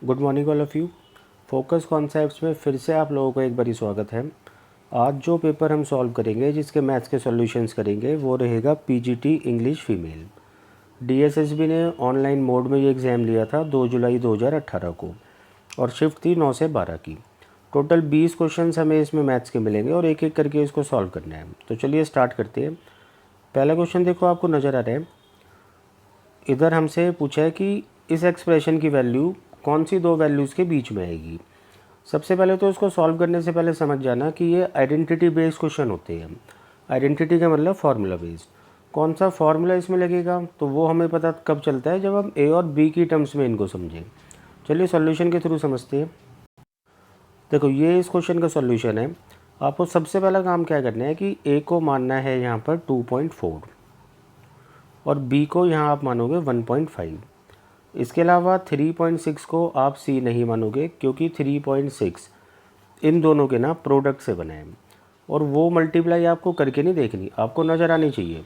Good morning all of you. Focus concepts में फिर से आप लोगों का एक बारी स्वागत है। आज जो पेपर हम सॉल्व करेंगे, जिसके मैथ्स के सॉल्यूशंस करेंगे, वो रहेगा पीजीटी इंग्लिश फीमेल। डीएसएसबी ने ऑनलाइन मोड में ये एग्ज़ाम लिया था 2 जुलाई 2018 को और शिफ्ट थी 9 से 12 की। टोटल 20 क्वेश्चन हमें इसमें मैथ्स के मिलेंगे और एक एक करके इसको सॉल्व करना है। तो चलिए स्टार्ट करते हैं। पहला क्वेश्चन देखो, आपको नज़र आ रहा है। इधर हमसे पूछा है कि इस एक्सप्रेशन की वैल्यू कौन सी दो वैल्यूज़ के बीच में आएगी। सबसे पहले तो इसको सॉल्व करने से पहले समझ जाना कि ये आइडेंटिटी बेस्ड क्वेश्चन होते हैं। आइडेंटिटी का मतलब फार्मूला बेस्ड। कौन सा फार्मूला इसमें लगेगा तो वो हमें पता कब चलता है, जब हम ए और बी की टर्म्स में इनको समझें। चलिए सॉल्यूशन के थ्रू समझते हैं। देखो, ये इस क्वेश्चन का सॉल्यूशन है। आपको सबसे पहला काम क्या करना है कि ए को मानना है यहाँ पर 2.4 और बी को यहाँ आप मानोगे 1.5। इसके अलावा 3.6 को आप सी नहीं मानोगे, क्योंकि 3.6 इन दोनों के ना प्रोडक्ट से बना है और वो मल्टीप्लाई आपको करके नहीं देखनी, आपको नज़र आनी चाहिए।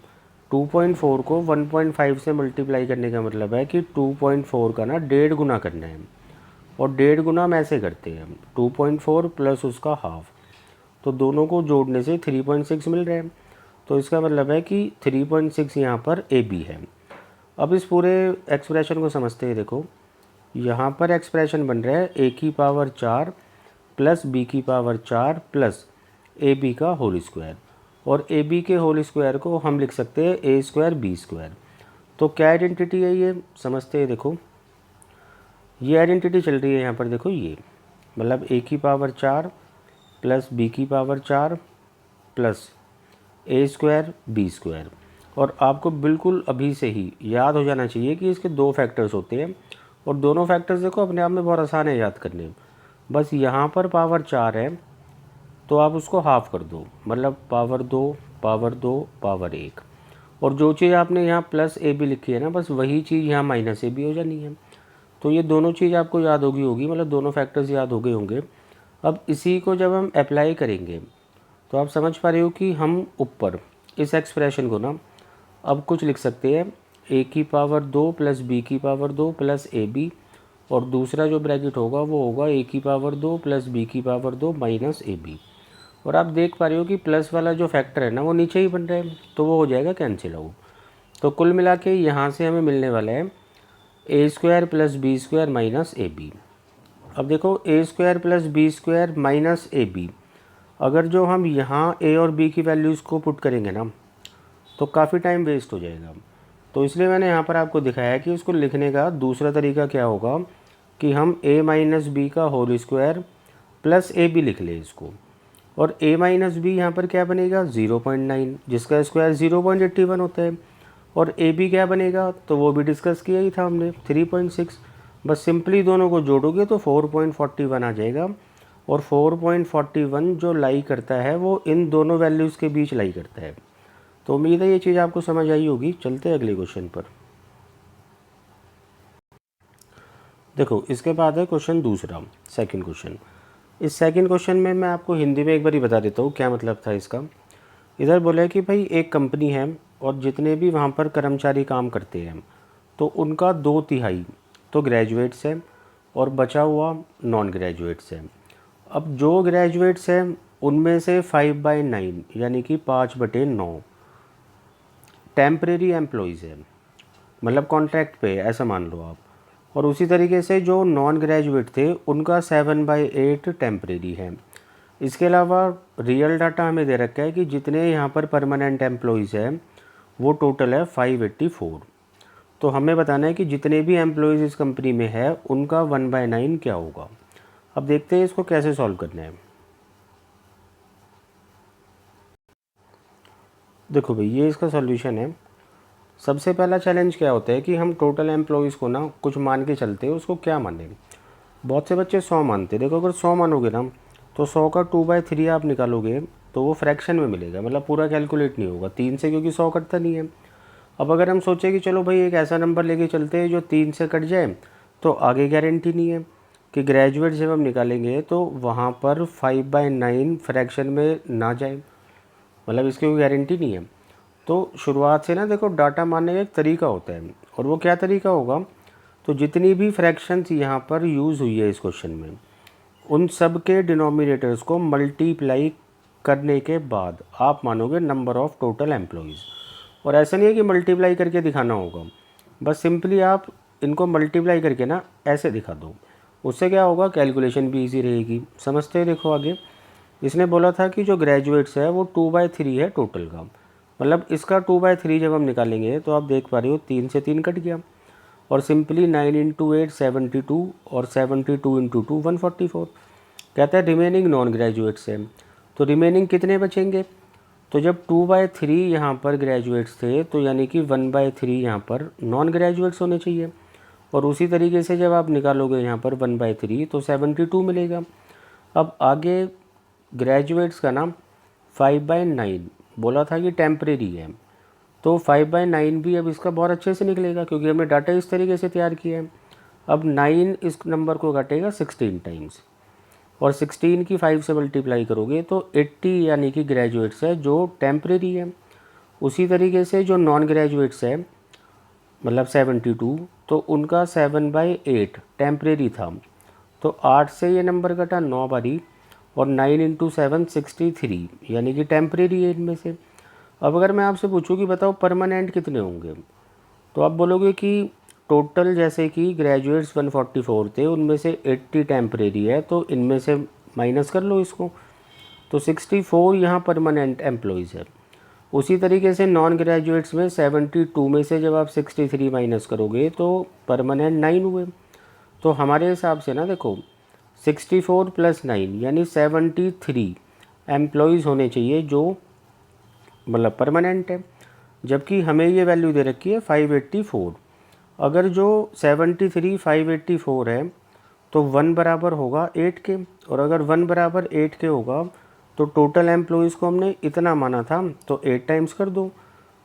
2.4 को 1.5 से मल्टीप्लाई करने का मतलब है कि 2.4 का ना 1.5 गुना करना है और 1.5 गुना हम ऐसे करते हैं 2.4 प्लस उसका हाफ, तो दोनों को जोड़ने से 3.6 मिल रहा है। तो इसका मतलब है कि 3.6 यहाँ पर ए बी है। अब इस पूरे एक्सप्रेशन को समझते हैं। देखो, यहाँ पर एक्सप्रेशन बन रहा है ए की पावर 4 प्लस बी की पावर 4 प्लस ए बी का होल स्क्वायर, और ए बी के होल स्क्वायर को हम लिख सकते हैं ए स्क्वायर बी स्क्वायर। तो क्या आइडेंटिटी है ये समझते हैं। देखो, ये आइडेंटिटी चल रही है यहाँ पर। देखो, ये मतलब ए की पावर 4 प्लस बी की पावर 4 प्लस ए स्क्वायर बी स्क्वायर। और आपको बिल्कुल अभी से ही याद हो जाना चाहिए कि इसके दो फैक्टर्स होते हैं और दोनों फैक्टर्स देखो अपने आप में बहुत आसान है याद करने। बस यहाँ पर पावर 4 है तो आप उसको हाफ कर दो, मतलब पावर 2 पावर 2 पावर 1। और जो चीज़ आपने यहाँ प्लस ए बी लिखी है ना, बस वही चीज़ यहाँ माइनस ए बी हो जानी है। तो ये दोनों चीज़ आपको याद होगी, मतलब दोनों फैक्टर्स याद हो गए होंगे। अब इसी को जब हम अप्लाई करेंगे तो आप समझ पा रहे हो कि हम ऊपर इस एक्सप्रेशन को ना अब कुछ लिख सकते हैं ए की पावर 2 प्लस बी की पावर 2 प्लस ए बी, और दूसरा जो ब्रैकेट होगा वो होगा ए की पावर 2 प्लस बी की पावर 2 माइनस ए बी। और आप देख पा रहे हो कि प्लस वाला जो फैक्टर है ना वो नीचे ही बन रहा है, तो वो हो जाएगा कैंसिल आउट। तो कुल मिला के यहाँ से हमें मिलने वाला है A square plus B square minus A B. अब देखो, A square plus B square minus A B, अगर जो हम यहाँ ए और बी की वैल्यूज़ को पुट करेंगे ना तो काफ़ी टाइम वेस्ट हो जाएगा। तो इसलिए मैंने यहाँ पर आपको दिखाया कि उसको लिखने का दूसरा तरीका क्या होगा कि हम a माइनस बी का whole square plus A B लिख लें इसको। और a माइनस बी यहाँ पर क्या बनेगा 0.9, जिसका स्क्वायर 0.81 होता है। और ए बी क्या बनेगा तो वो भी डिस्कस किया ही था हमने 3.6। बस सिंपली दोनों को जोड़ोगे तो 4.41 आ जाएगा। और 4.41 जो लाई करता है वो इन दोनों वैल्यूज़ के बीच लाई करता है। तो उम्मीद है ये चीज़ आपको समझ आई होगी। चलते हैं अगले क्वेश्चन पर। देखो, इसके बाद है क्वेश्चन दूसरा, सेकंड क्वेश्चन। इस सेकंड क्वेश्चन में मैं आपको हिंदी में एक बार बता देता हूँ क्या मतलब था इसका। इधर बोला है कि भाई एक कंपनी है और जितने भी वहाँ पर कर्मचारी काम करते हैं तो उनका 2/3 तो ग्रेजुएट्स है और बचा हुआ नॉन ग्रेजुएट्स है। अब जो ग्रेजुएट्स हैं उनमें से 5/9 यानी कि 5/9 टेम्परेरी एम्प्लॉयज़ है, मतलब कॉन्ट्रैक्ट पे ऐसा मान लो आप। और उसी तरीके से जो नॉन ग्रेजुएट थे उनका 7/8 टेम्परेरी है। इसके अलावा रियल डाटा हमें दे रखा है कि जितने यहाँ पर परमानेंट एम्प्लॉयज़ हैं वो टोटल है 584। तो हमें बताना है कि जितने भी एम्प्लॉयज़ इस कंपनी में है उनका 1/9 क्या होगा। अब देखते हैं इसको कैसे सॉल्व करना है। देखो भाई, ये इसका सॉल्यूशन है। सबसे पहला चैलेंज क्या होता है कि हम टोटल एम्प्लॉयज़ को ना कुछ मान के चलते हैं, उसको क्या माने। बहुत से बच्चे 100 मानते हैं। देखो, अगर 100 मानोगे ना तो 100 का 2/3 आप निकालोगे तो वो फ्रैक्शन में मिलेगा, मतलब पूरा कैलकुलेट नहीं होगा 3 से, क्योंकि 100 कटता नहीं है। अब अगर हम सोचें कि चलो भाई एक ऐसा नंबर लेके चलते हैं जो 3 से कट जाए, तो आगे गारंटी नहीं है कि ग्रेजुएट जब हम निकालेंगे तो वहाँ पर 5/9 फ्रैक्शन में ना जाए, मतलब इसकी कोई गारंटी नहीं है। तो शुरुआत से ना देखो, डाटा मानने का एक तरीका होता है, और वो क्या तरीका होगा तो जितनी भी फ्रैक्शंस यहाँ पर यूज़ हुई है इस क्वेश्चन में, उन सब के डिनोमिनेटर्स को मल्टीप्लाई करने के बाद आप मानोगे नंबर ऑफ़ टोटल एम्प्लॉयज़। और ऐसा नहीं है कि मल्टीप्लाई करके दिखाना होगा, बस सिंपली आप इनको मल्टीप्लाई करके ना ऐसे दिखा दो। उससे क्या होगा, कैलकुलेशन भी इजी रहेगी। समझते हैं, देखो आगे। इसने बोला था कि जो ग्रेजुएट्स है वो 2/3 है टोटल का, मतलब इसका 2/3 जब हम निकालेंगे तो आप देख पा रहे हो 3 से 3 कट गया, और सिंपली 9 × 8 72 और 72 × 2 144। कहता है रिमेनिंग नॉन ग्रेजुएट्स है, तो रिमेनिंग कितने बचेंगे। तो जब 2/3 यहाँ पर ग्रेजुएट्स थे तो यानी कि 1/3 यहाँ पर नॉन ग्रेजुएट्स होने चाहिए। और उसी तरीके से जब आप निकालोगे यहाँ पर 1/3 तो 72 मिलेगा। अब आगे ग्रेजुएट्स का नाम 5/9 बोला था कि टेम्परेरी है, तो 5/9 भी अब इसका बहुत अच्छे से निकलेगा क्योंकि हमने डाटा इस तरीके से तैयार किया है। अब 9 इस नंबर को काटेगा 16 टाइम्स, और 16 की 5 से मल्टीप्लाई करोगे तो 80 यानी कि ग्रेजुएट्स है जो टेम्परेरी है। उसी तरीके से जो नॉन ग्रेजुएट्स है मतलब 72, तो उनका 7/8 टेम्परेरी था, तो 8 से ये नंबर कटा 9 बारी, और 9 × 7 63 यानी कि टेम्परेरी है इनमें से। अब अगर मैं आपसे पूछूं कि बताओ परमानेंट कितने होंगे, तो आप बोलोगे कि टोटल जैसे कि ग्रेजुएट्स 144 थे, उनमें से 80 टेम्परेरी है, तो इनमें से माइनस कर लो इसको, तो 64 यहाँ परमानेंट एम्प्लॉयज़ है। उसी तरीके से नॉन ग्रेजुएट्स में 72 में से जब आप 63 माइनस करोगे तो परमानेंट 9 हुए। तो हमारे हिसाब से ना देखो 64 + 9 यानी 73 एम्प्लॉयज़ होने चाहिए जो मतलब परमानेंट है, जबकि हमें ये वैल्यू दे रखी है 584। अगर जो 73 584 है तो 1 बराबर होगा 8 के, और अगर 1 बराबर 8 के होगा तो टोटल एम्प्लॉयज़ को हमने इतना माना था तो 8 टाइम्स कर दो।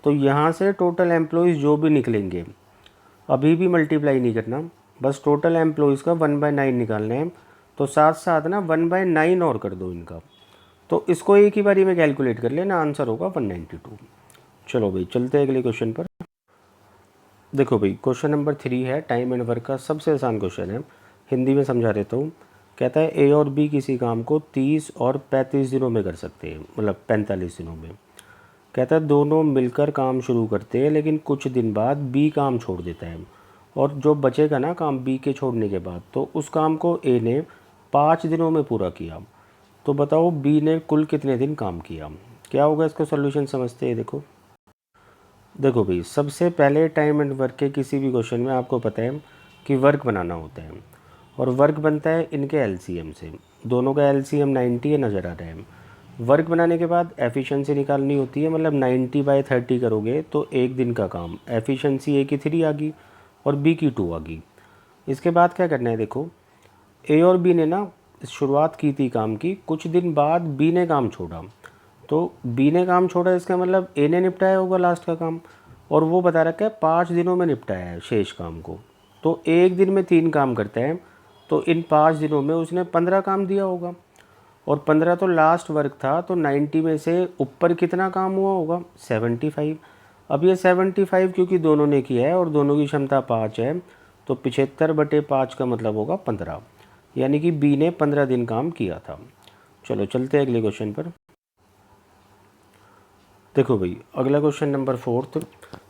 तो यहाँ से टोटल एम्प्लॉयज़ जो भी निकलेंगे, अभी भी मल्टीप्लाई नहीं करना, बस टोटल एम्प्लॉयज़ का 1/9 निकालना है। तो साथ साथ ना 1/9 और कर दो इनका, तो इसको एक ही बारी में कैलकुलेट कर लेना, आंसर होगा 192। चलो भाई चलते हैं अगले क्वेश्चन पर। देखो भाई क्वेश्चन नंबर 3 है, टाइम एंड वर्क का सबसे आसान क्वेश्चन है, हिंदी में समझा देता हूँ। कहता है ए और बी किसी काम को 30 और 35 दिनों में कर सकते हैं, मतलब 45 दिनों में। कहता है दोनों मिलकर काम शुरू करते हैं, लेकिन कुछ दिन बाद बी काम छोड़ देता है, और जो बचेगा ना काम बी के छोड़ने के बाद, तो उस काम को ए ने 5 दिनों में पूरा किया। तो बताओ बी ने कुल कितने दिन काम किया। क्या होगा इसका सोल्यूशन, समझते हैं। देखो भाई सबसे पहले टाइम एंड वर्क के किसी भी क्वेश्चन में आपको पता है कि वर्क बनाना होता है, और वर्क बनता है इनके एलसीएम से। दोनों का एलसीएम 90 है, नज़र आ रहा है। वर्क बनाने के बाद एफिशिएंसी निकालनी होती है, मतलब 90/30 करोगे तो एक दिन का काम, एफिशिएंसी ए की 3 आ गई और बी की 2 आ गई। इसके बाद क्या करना है, देखो ए और बी ने ना शुरुआत की थी काम की, कुछ दिन बाद बी ने काम छोड़ा, तो बी ने काम छोड़ा इसका मतलब ए ने निपटाया होगा लास्ट का काम, और वो बता रखा है 5 दिनों में निपटाया है शेष काम को। तो एक दिन में 3 काम करता है, तो इन 5 दिनों में उसने 15 काम दिया होगा, और 15 तो लास्ट वर्क था, तो 90 में से ऊपर कितना काम हुआ होगा, 75। अब ये 75 क्योंकि दोनों ने किया है और दोनों की क्षमता 5 है, तो 75/5 का मतलब होगा 15, यानी कि बी ने 15 दिन काम किया था। चलो चलते हैं अगले क्वेश्चन पर। देखो भाई अगला क्वेश्चन नंबर 4,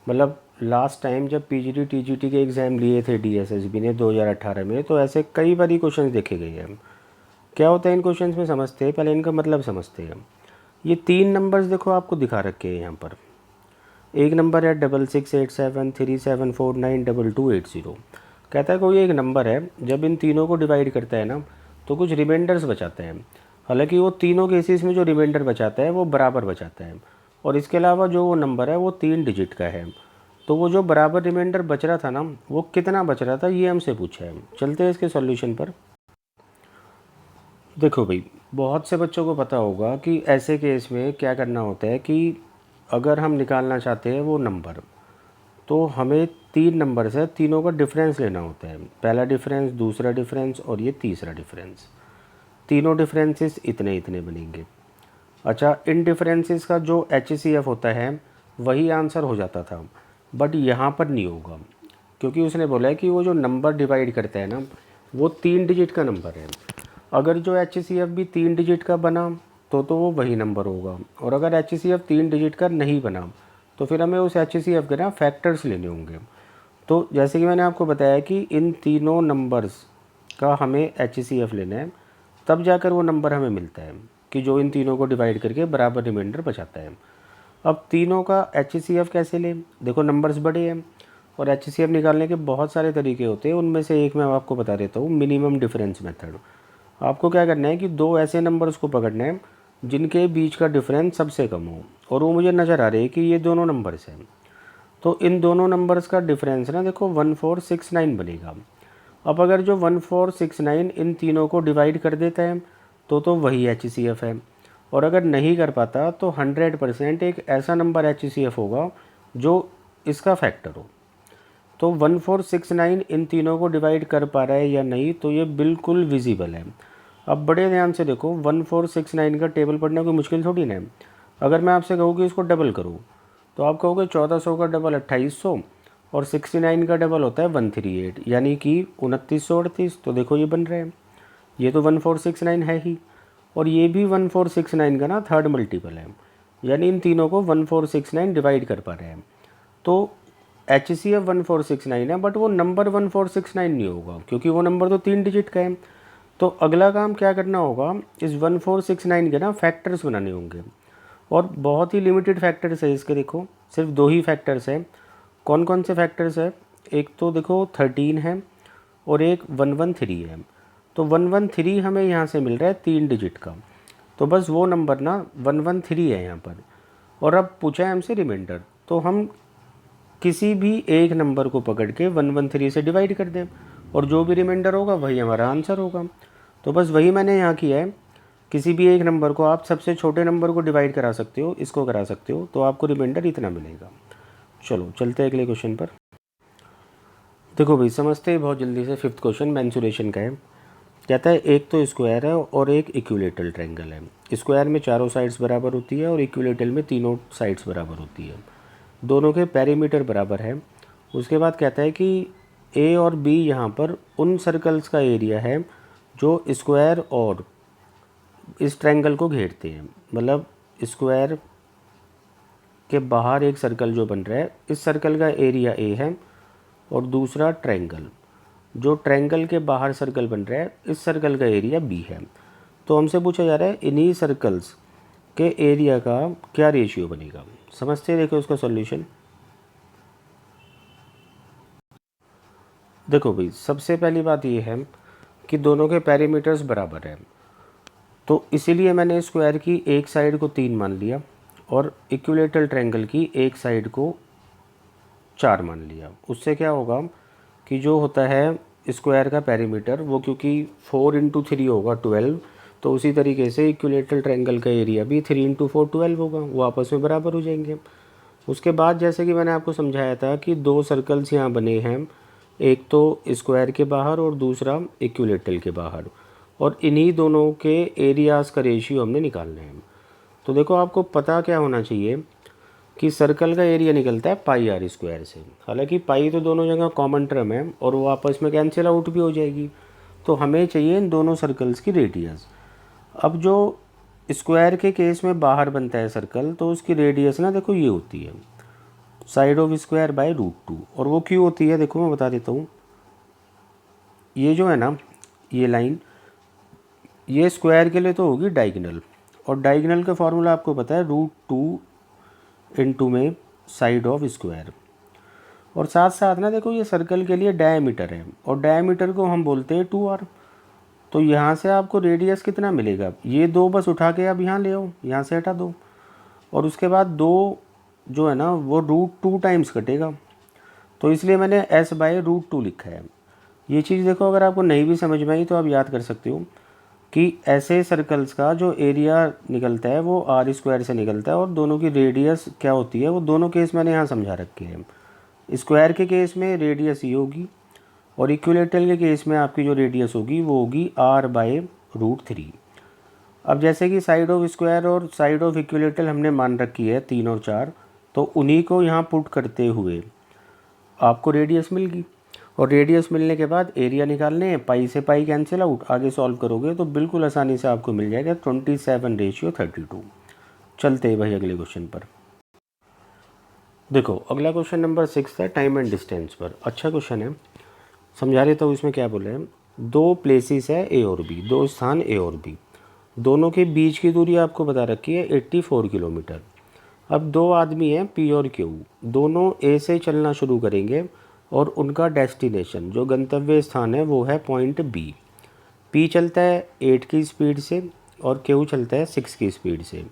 मतलब लास्ट टाइम जब पीजीटी टीजीटी के एग्ज़ाम लिए थे डीएसएसबी ने 2018 में, तो ऐसे कई बारी क्वेश्चन देखे गए हैं। क्या होता है इन क्वेश्चंस में, समझते हैं पहले, इनका मतलब समझते हैं। ये 3 नंबर्स देखो आपको दिखा रखे हैं यहाँ पर। एक नंबर है 668737492280। कहता है कोई एक नंबर है, जब इन तीनों को डिवाइड करता है ना तो कुछ रिमाइंडर्स बचाता है। हालांकि वो तीनों केसेस में जो रिमाइंडर बचाता है वो बराबर बचाता है, और इसके अलावा जो वो नंबर है वो 3 डिजिट का है। तो वो जो बराबर रिमाइंडर बच रहा था ना, वो कितना बच रहा था ये हमसे पूछा है। चलते हैं इसके सॉल्यूशन पर। देखो भाई बहुत से बच्चों को पता होगा कि ऐसे केस में क्या करना होता है कि अगर हम निकालना चाहते हैं वो नंबर, तो हमें 3 नंबर है, तीनों का डिफरेंस लेना होता है। पहला डिफरेंस, दूसरा डिफरेंस और ये तीसरा डिफरेंस। तीनों डिफरेंसेस इतने इतने बनेंगे। अच्छा, इन डिफरेंसेस का जो HCF होता है वही आंसर हो जाता था, बट यहाँ पर नहीं होगा। क्योंकि उसने बोला है कि वो जो नंबर डिवाइड करता है ना वो 3 डिजिट का नंबर है। अगर जो HCF भी 3 डिजिट का बना तो वो वही नंबर होगा, और अगर HCF 3 डिजिट का नहीं बना तो फिर हमें उस HCF के ना फैक्टर्स लेने होंगे। तो जैसे कि मैंने आपको बताया कि इन तीनों नंबर्स का हमें HCF लेना है, तब जाकर वो नंबर हमें मिलता है कि जो इन तीनों को डिवाइड करके बराबर रिमाइंडर बचाता है। अब तीनों का HCF कैसे लें? देखो नंबर्स बड़े हैं और HCF निकालने के बहुत सारे तरीके होते हैं, उनमें से एक मैं आपको बता देता हूँ, मिनिमम डिफरेंस मेथड। आपको क्या करना है कि दो ऐसे नंबर्स को पकड़ना है जिनके बीच का डिफरेंस सबसे कम हो, और वो मुझे नज़र आ रही है कि ये दोनों नंबर्स हैं। तो इन दोनों नंबर्स का डिफरेंस ना देखो 1469 बनेगा। अब अगर जो 1469 इन तीनों को डिवाइड कर देता है तो वही HCF है, और अगर नहीं कर पाता तो 100% एक ऐसा नंबर HCF होगा जो इसका फैक्टर हो। तो 1469 इन तीनों को डिवाइड कर पा रहा है या नहीं, तो ये बिल्कुल विजिबल है। अब बड़े ध्यान से देखो, 1469 का टेबल पढ़ना कोई मुश्किल थोड़ी ना है। अगर मैं आपसे कहूँ कि इसको डबल करूँ तो आप कहोगे 1400 का डबल 2800 और 69 का डबल होता है 138, यानी कि 2938। तो देखो ये बन रहे हैं, ये तो 1469 है ही, और ये भी 1469 का ना थर्ड मल्टीपल है, यानी इन तीनों को 1469 डिवाइड कर पा रहे हैं। तो HCF 1469 है, बट वो नंबर 1469 नहीं होगा क्योंकि वो नंबर तो 3 डिजिट का है। तो अगला काम क्या करना होगा, इस 1469 के ना फैक्टर्स बनाने होंगे, और बहुत ही लिमिटेड फैक्टर्स है इसके। देखो सिर्फ 2 ही फैक्टर्स हैं। कौन कौन से फैक्टर्स है? एक तो देखो 13 है और एक 113 है। तो 113 हमें यहाँ से मिल रहा है 3 डिजिट का, तो बस वो नंबर ना 113 है यहाँ पर। और अब पूछा है हमसे रिमाइंडर, तो हम किसी भी एक नंबर को पकड़ के 113 से डिवाइड कर दें, और जो भी रिमाइंडर होगा वही हमारा आंसर होगा। तो बस वही मैंने यहाँ किया है। किसी भी एक नंबर को आप सबसे छोटे नंबर को डिवाइड करा सकते हो, इसको करा सकते हो, तो आपको रिमाइंडर इतना मिलेगा। चलो चलते हैं अगले क्वेश्चन पर। देखो भाई समझते हैं बहुत जल्दी से। 5th क्वेश्चन मेंसुरेशन का है। कहता है एक तो स्क्वायर है और एक इक्विलेटरल ट्रायंगल है। स्क्वायर में चारों साइड्स बराबर होती है और इक्विलेटरल में तीनों साइड्स बराबर होती है। दोनों के पेरीमीटर बराबर है। उसके बाद कहता है कि ए और बी यहाँ पर उन सर्कल्स का एरिया है जो स्क्वायर और इस ट्रायंगल को घेरते हैं। मतलब स्क्वायर के बाहर एक सर्कल जो बन रहा है, इस सर्कल का एरिया ए है, और दूसरा ट्रायंगल, जो ट्रायंगल के बाहर सर्कल बन रहा है, इस सर्कल का एरिया बी है। तो हमसे पूछा जा रहा है इन्हीं सर्कल्स के एरिया का क्या रेशियो बनेगा। समझते हैं, देखो उसका सॉल्यूशन। देखो भाई सबसे पहली बात ये है कि दोनों के पेरीमीटर्स बराबर हैं, तो इसीलिए मैंने स्क्वायर की एक साइड को 3 मान लिया और इक्विलेटरल ट्रायंगल की एक साइड को 4 मान लिया। उससे क्या होगा कि जो होता है स्क्वायर का पेरीमीटर वो क्योंकि 4 × 3 होगा 12, तो उसी तरीके से इक्विलेटरल ट्रायंगल का एरिया भी 3 × 4 12 होगा, वो आपस में बराबर हो जाएंगे। उसके बाद जैसे कि मैंने आपको समझाया था कि 2 सर्कल्स यहाँ बने हैं, एक तो स्क्वायर के बाहर और दूसरा इक्विलेटरल के बाहर, और इन्हीं दोनों के एरियाज़ का रेशियो हमने निकालना है। तो देखो आपको पता क्या होना चाहिए कि सर्कल का एरिया निकलता है पाई आर स्क्वायर से। हालांकि पाई तो दोनों जगह कॉमन टर्म है और वो आपस में कैंसिल आउट भी हो जाएगी। तो हमें चाहिए इन दोनों सर्कल्स की रेडियस। अब जो स्क्वायर के केस में बाहर बनता है सर्कल, तो उसकी रेडियस ना देखो ये होती है साइड ऑफ स्क्वायर बाय √2। और वो क्यों होती है देखो मैं बता देता हूँ। ये जो है ना ये लाइन, ये स्क्वायर के लिए तो होगी डायगोनल, और डायगोनल का फॉर्मूला आपको पता है √2 इंटू में साइड ऑफ स्क्वायर। और साथ साथ ना देखो ये सर्कल के लिए डायमीटर है, और डायमीटर को हम बोलते हैं 2r। तो यहाँ से आपको रेडियस कितना मिलेगा, ये 2 बस उठा के आप यहाँ ले आओ, यहाँ से हटा दो, और उसके बाद 2 जो है ना वो √2 टाइम्स कटेगा। तो इसलिए मैंने s/√2 लिखा है। ये चीज़ देखो अगर आपको नहीं भी समझ में आई तो आप याद कर सकते हो कि ऐसे सर्कल्स का जो एरिया निकलता है वो r² से निकलता है, और दोनों की रेडियस क्या होती है वो दोनों केस मैंने यहाँ समझा रखे हैं। स्क्वायर के केस में रेडियस ये होगी, और इक्विलेटरल के केस में आपकी जो रेडियस होगी वो होगी r/√3। अब जैसे कि साइड ऑफ स्क्वायर और साइड ऑफ इक्विलेटरल हमने मान रखी है 3 और 4, तो उन्हीं को यहाँ पुट करते हुए आपको रेडियस मिल गई, और रेडियस मिलने के बाद एरिया निकालने हैं, पाई से पाई कैंसिल आउट, आगे सॉल्व करोगे तो बिल्कुल आसानी से आपको मिल जाएगा 27:32। चलते हैं भाई अगले क्वेश्चन पर। देखो अगला क्वेश्चन नंबर 6 है टाइम एंड डिस्टेंस पर। अच्छा क्वेश्चन है, समझा रहे तो इसमें क्या बोले हैं, दो प्लेसेस है ए और बी, दो स्थान ए और बी, दोनों के बीच की दूरी आपको बता रखी है 84 किलोमीटर। अब दो आदमी हैं पी और क्यू, दोनों ए से चलना शुरू करेंगे और उनका डेस्टिनेशन जो गंतव्य स्थान है वो है पॉइंट बी। पी चलता है 8 की स्पीड से और क्यू चलता है 6 की स्पीड से।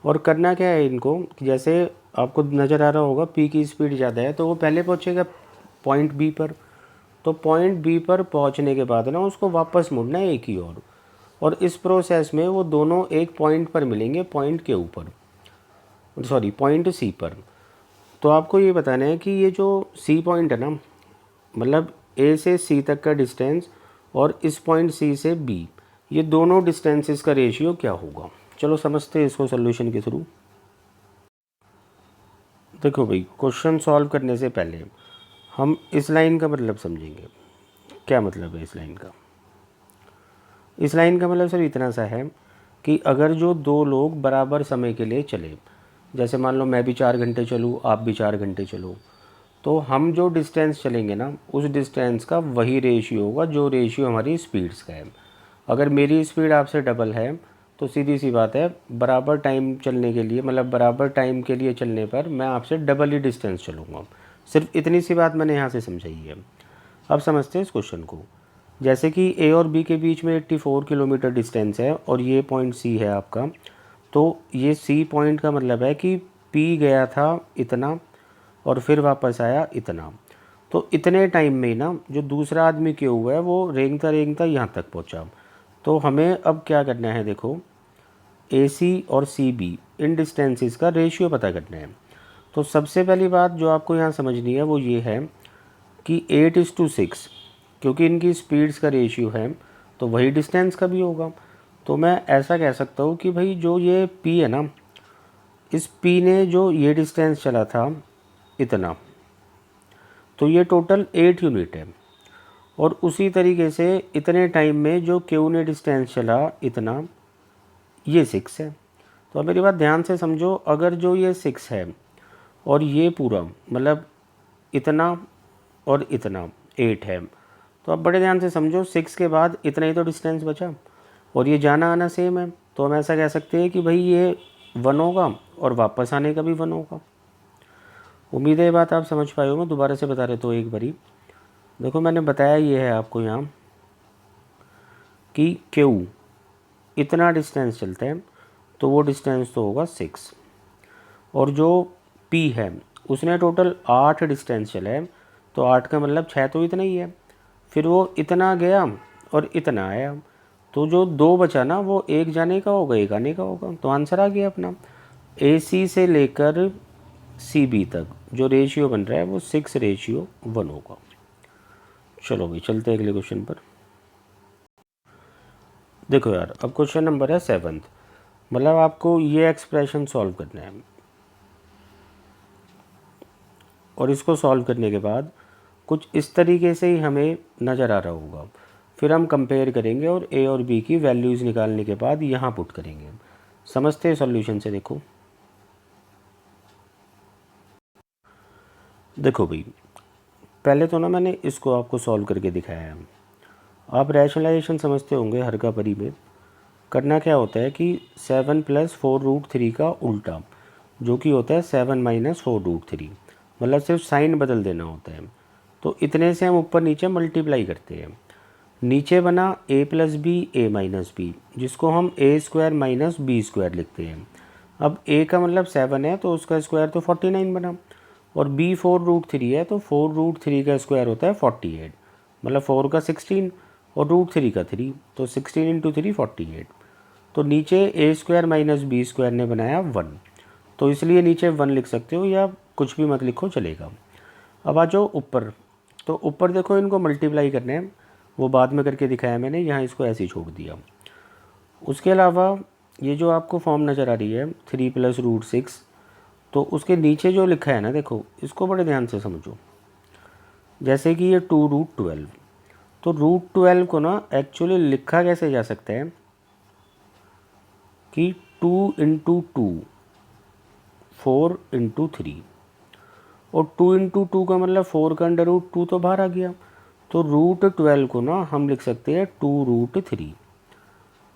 और करना क्या है इनको कि जैसे आपको नज़र आ रहा होगा पी की स्पीड ज़्यादा है तो वो पहले पहुँचेगा पॉइंट बी पर, तो पॉइंट बी पर पहुँचने के बाद ना उसको वापस मुड़ना है ए की ओर, और इस प्रोसेस में वो दोनों एक पॉइंट पर मिलेंगे, पॉइंट के ऊपर, सॉरी पॉइंट सी पर। तो आपको ये बताना है कि ये जो सी पॉइंट है ना, मतलब ए से सी तक का डिस्टेंस और इस पॉइंट सी से बी, ये दोनों डिस्टेंसेस का रेशियो क्या होगा। चलो समझते हैं इसको सोल्यूशन के थ्रू। देखो भाई क्वेश्चन सॉल्व करने से पहले हम इस लाइन का मतलब समझेंगे। क्या मतलब है इस लाइन का? इस लाइन का मतलब सिर्फ इतना सा है कि अगर जो दो लोग बराबर समय के लिए चले, जैसे मान लो मैं भी 4 घंटे चलूँ, आप भी 4 घंटे चलो, तो हम जो डिस्टेंस चलेंगे ना उस डिस्टेंस का वही रेशियो होगा जो रेशियो हमारी स्पीड्स का है। अगर मेरी स्पीड आपसे डबल है तो सीधी सी बात है बराबर टाइम चलने के लिए, मतलब बराबर टाइम के लिए चलने पर मैं आपसे डबल ही डिस्टेंस चलूँगा। सिर्फ इतनी सी बात मैंने यहाँ से समझाई है। अब समझते हैं इस क्वेश्चन को। जैसे कि ए और बी के बीच में 84 किलोमीटर डिस्टेंस है और ये पॉइंट सी है आपका, तो ये सी पॉइंट का मतलब है कि पी गया था इतना और फिर वापस आया इतना। तो इतने टाइम में ही ना जो दूसरा आदमी क्यों हुआ है वो रेंगता रेंगता यहाँ तक पहुँचा। तो हमें अब क्या करना है, देखो ए सी और सी बी इन डिस्टेंसेस का रेशियो पता करना है। तो सबसे पहली बात जो आपको यहाँ समझनी है वो ये है कि 8:6, क्योंकि इनकी स्पीड्स का रेशियो है तो वही डिस्टेंस का भी होगा। तो मैं ऐसा कह सकता हूँ कि भाई जो ये P है ना, इस P ने जो ये डिस्टेंस चला था इतना, तो ये टोटल 8 यूनिट है। और उसी तरीके से इतने टाइम में जो Q ने डिस्टेंस चला इतना, ये 6 है। तो अब मेरी बात ध्यान से समझो, अगर जो ये 6 है और ये पूरा मतलब इतना और इतना 8 है, तो अब बड़े ध्यान से समझो 6 के बाद इतना ही तो डिस्टेंस बचा और ये जाना आना सेम है। तो हम ऐसा कह सकते हैं कि भाई ये 1 होगा और वापस आने का भी 1 होगा। उम्मीद है ये बात आप समझ पाए हो। मैं दोबारा से बता रहे तो एक बारी देखो, मैंने बताया ये है आपको यहाँ कि Q इतना डिस्टेंस चलता है तो वो डिस्टेंस तो होगा 6, और जो P है उसने टोटल 8 डिस्टेंस चला है तो 8 का मतलब 6 तो इतना ही है। फिर वो इतना गया और इतना आया, तो जो 2 बचा ना वो एक जाने का होगा एक आने का होगा। तो आंसर आ गया अपना। ए सी से लेकर सी बी तक जो रेशियो बन रहा है वो 6:1 होगा। चलो भाई चलते हैं अगले क्वेश्चन पर। देखो यार अब क्वेश्चन नंबर है 7, मतलब आपको ये एक्सप्रेशन सॉल्व करना है और इसको सॉल्व करने के बाद कुछ इस तरीके से ही हमें नज़र आ रहा होगा। फिर हम कंपेयर करेंगे और ए और बी की वैल्यूज़ निकालने के बाद यहाँ पुट करेंगे। समझते हैं सॉल्यूशन से। देखो भाई पहले तो ना मैंने इसको आपको सॉल्व करके दिखाया है। आप रैशनलाइजेशन समझते होंगे हर का परी में। करना क्या होता है कि 7 + 4√3 का उल्टा, जो कि होता है 7 - 4√3, मतलब सिर्फ साइन बदल देना होता है। तो इतने से हम ऊपर नीचे मल्टीप्लाई करते हैं। नीचे बना a + b a - b, जिसको हम a² - b² लिखते हैं। अब a का मतलब 7 है तो उसका स्क्वायर तो 49 बना, और b 4√3 है तो 4√3 का स्क्वायर होता है 48, मतलब 4 का 16 और √3 का 3, तो 16 × 3 48। तो नीचे a² - b² ने बनाया 1, तो इसलिए नीचे 1 लिख सकते हो या कुछ भी मत लिखो चलेगा। अब आ जाओ ऊपर। तो ऊपर देखो इनको मल्टीप्लाई करने हैं, वो बाद में करके दिखाया मैंने, यहाँ इसको ऐसे ही छोड़ दिया। उसके अलावा ये जो आपको फॉर्म नज़र आ रही है 3 + √6, तो उसके नीचे जो लिखा है ना, देखो इसको बड़े ध्यान से समझो। जैसे कि ये 2√12, तो √12 को ना एक्चुअली लिखा कैसे जा सकता है कि 2 × 2 4 × 3, और 2 × 2 का मतलब 4 का √2 तो बाहर आ गया, तो √12 को ना हम लिख सकते हैं 2√3।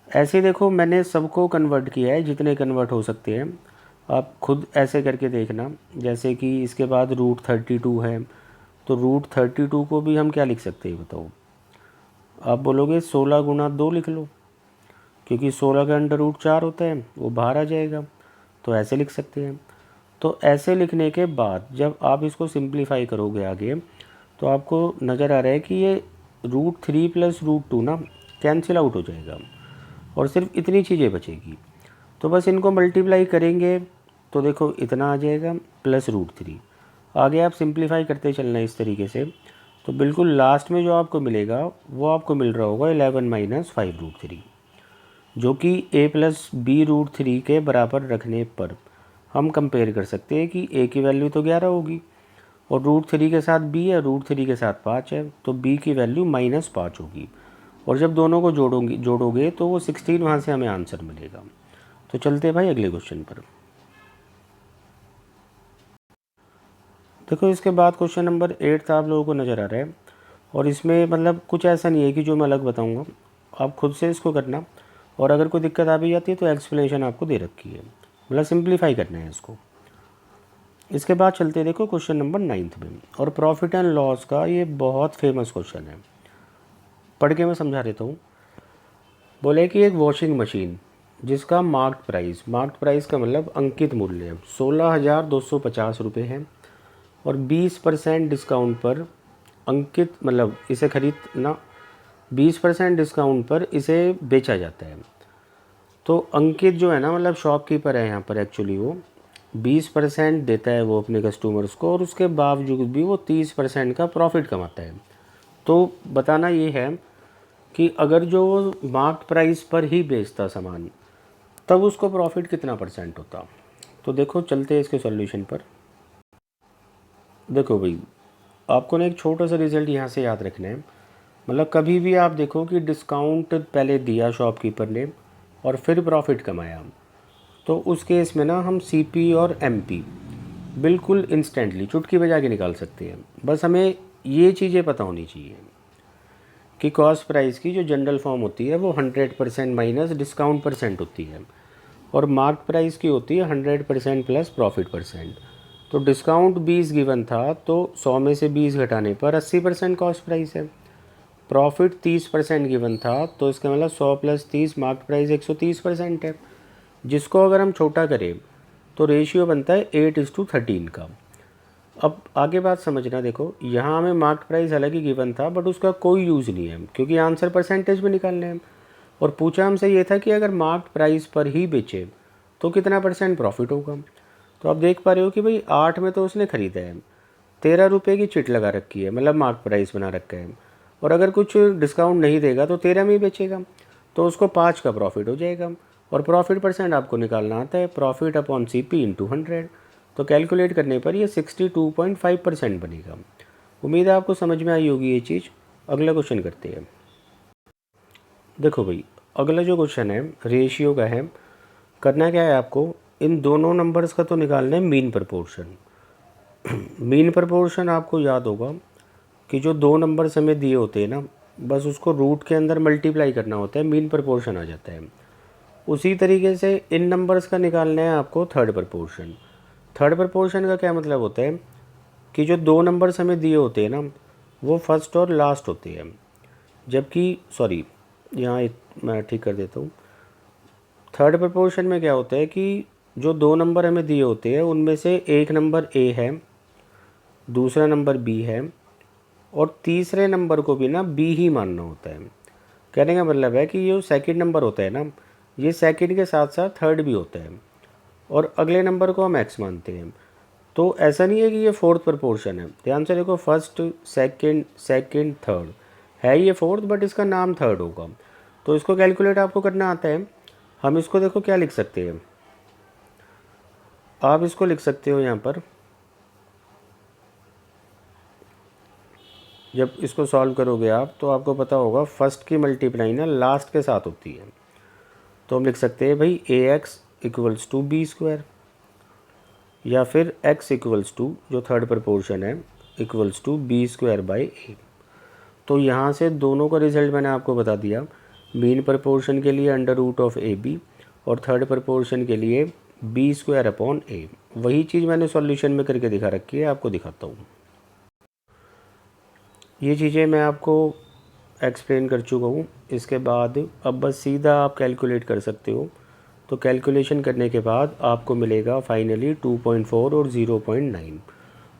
ऐसे देखो मैंने सबको कन्वर्ट किया है, जितने कन्वर्ट हो सकते हैं आप खुद ऐसे करके देखना। जैसे कि इसके बाद √32 है, तो √32 को भी हम क्या लिख सकते हैं बताओ। आप बोलोगे 16 × 2 लिख लो, क्योंकि 16 का √4 होता है, वो बाहर आ जाएगा, तो ऐसे लिख सकते हैं। तो ऐसे लिखने के बाद जब आप इसको सिंप्लीफाई करोगे आगे, तो आपको नज़र आ रहा है कि ये √3 + √2 ना कैंसिल आउट हो जाएगा और सिर्फ इतनी चीज़ें बचेगी। तो बस इनको मल्टीप्लाई करेंगे तो देखो इतना आ जाएगा प्लस √3। आगे आप सिंप्लीफाई करते चलना इस तरीके से, तो बिल्कुल लास्ट में जो आपको मिलेगा वो आपको मिल रहा होगा 11 - 5√3, जो कि a + b√3 के बराबर रखने पर हम कंपेयर कर सकते हैं कि a की वैल्यू तो 11 होगी और √3 के साथ b है, √3 के साथ 5 है, तो b की वैल्यू -5 होगी। और जब दोनों को जोड़ोगे तो वो 16 वहाँ से हमें आंसर मिलेगा। तो चलते भाई अगले क्वेश्चन पर। देखो इसके बाद क्वेश्चन नंबर 8 आप लोगों को नज़र आ रहा है, और इसमें मतलब कुछ ऐसा नहीं है कि जो मैं अलग बताऊंगा, आप खुद से इसको करना, और अगर कोई दिक्कत आ भी जाती है तो एक्सप्लेनेशन आपको दे रखी है, मतलब सिंप्लीफाई करना है इसको। इसके बाद चलते देखो क्वेश्चन नंबर 9 में, और प्रॉफिट एंड लॉस का ये बहुत फेमस क्वेश्चन है, पढ़ के मैं समझा देता हूँ। बोले कि एक वॉशिंग मशीन जिसका मार्क्ड प्राइस का मतलब अंकित मूल्य 16,250 रुपये है, और 20% डिस्काउंट पर अंकित मतलब इसे खरीदना 20% डिस्काउंट पर इसे बेचा जाता है। तो अंकित जो है ना, मतलब शॉपकीपर है यहाँ पर, एक्चुअली वो 20% देता है वो अपने कस्टमर्स को, और उसके बावजूद भी वो 30% का प्रॉफिट कमाता है। तो बताना ये है कि अगर जो वो मार्क्ड प्राइस पर ही बेचता सामान, तब उसको प्रॉफिट कितना % होता। तो देखो चलते हैं इसके सॉल्यूशन पर। देखो भाई, आपको ना एक छोटा सा रिज़ल्ट यहाँ से याद रखना है। मतलब कभी भी आप देखो कि डिस्काउंट पहले दिया शॉपकीपर ने और फिर प्रॉफिट कमाया, तो उस केस में ना हम CP और MP बिल्कुल इंस्टेंटली चुटकी बजा के निकाल सकते हैं। बस हमें ये चीज़ें पता होनी चाहिए कि कॉस्ट प्राइस की जो जनरल फॉर्म होती है वो 100% माइनस डिस्काउंट % होती है, और मार्क प्राइस की होती है 100% प्लस प्रॉफिट %। तो डिस्काउंट 20 गिवन था, तो 100 में से 20 घटाने पर 80% कॉस्ट प्राइस है। प्रॉफिट 30% गिवन था, तो इसका मतलब 100 + 30 मार्क प्राइस 130% है, जिसको अगर हम छोटा करें तो रेशियो बनता है 8:13 का। अब आगे बात समझना, देखो यहाँ हमें मार्क प्राइस हालांकि गिवन था, बट उसका कोई यूज़ नहीं है क्योंकि आंसर % में निकालने हैं, और पूछा हमसे ये था कि अगर मार्क प्राइस पर ही बेचे तो कितना % प्रॉफिट होगा। तो आप देख पा रहे हो कि भाई 8 में तो उसने ख़रीदा है, 13 रुपये की चिट लगा रखी है, मतलब मार्क प्राइस बना रखा है, और अगर कुछ डिस्काउंट नहीं देगा तो 13 में ही बेचेगा, तो उसको 5 का प्रॉफिट हो जाएगा। और प्रॉफिट % आपको निकालना आता है, प्रॉफिट अपॉन CP × 100, तो कैलकुलेट करने पर ये 62.5% बनेगा। उम्मीद है आपको समझ में आई होगी ये चीज़। अगला क्वेश्चन करते हैं। देखो भाई, अगला जो क्वेश्चन है रेशियो का है। करना क्या है आपको, इन दोनों नंबर्स का तो निकालना है मीन प्रपोर्शन। मीन प्रपोर्शन आपको याद होगा कि जो दो नंबर्स हमें दिए होते हैं ना, बस उसको रूट के अंदर मल्टीप्लाई करना होता है, मीन प्रपोर्शन आ जाता है। उसी तरीके से इन नंबर्स का निकालना है आपको थर्ड प्रपोर्शन। थर्ड प्रपोर्शन का क्या मतलब होता है कि जो दो नंबर्स हमें दिए होते हैं ना, वो फर्स्ट और लास्ट होते हैं, जबकि सॉरी यहाँ मैं ठीक कर देता हूँ। थर्ड प्रपोर्शन में क्या होता है कि जो दो नंबर हमें दिए होते हैं उनमें से एक नंबर A है, दूसरा नंबर B है, और तीसरे नंबर को भी ना B ही मानना होता है। कहने का मतलब है कि ये सेकंड नंबर होता है ना, ये सेकंड के साथ साथ थर्ड भी होता है, और अगले नंबर को हम X मानते हैं। तो ऐसा नहीं है कि ये फोर्थ प्रपोर्शन है। ध्यान से देखो, फर्स्ट सेकंड सेकंड थर्ड है, ये फोर्थ, बट इसका नाम थर्ड होगा। तो इसको कैलकुलेट आपको करना आता है। हम इसको देखो क्या लिख सकते हैं, आप इसको लिख सकते हो यहाँ पर जब इसको सॉल्व करोगे आप तो आपको पता होगा फर्स्ट की मल्टीप्लाई ना लास्ट के साथ होती है। तो हम लिख सकते हैं भाई ax equals to B square, या फिर x इक्वल्स टू जो थर्ड प्रपोर्शन है equals to B square by A. तो यहाँ से दोनों का रिजल्ट मैंने आपको बता दिया। मीन प्रपोर्शन के लिए under root of A B और थर्ड प्रपोर्शन के लिए बी स्क्वायर अपॉन ए। वही चीज़ मैंने सॉल्यूशन में करके दिखा रखी है, आपको दिखाता हूँ। ये चीज़ें मैं आपको एक्सप्लेन कर चुका हूँ। इसके बाद अब बस सीधा आप कैलकुलेट कर सकते हो। तो कैलकुलेशन करने के बाद आपको मिलेगा फाइनली 2.4 और 0.9,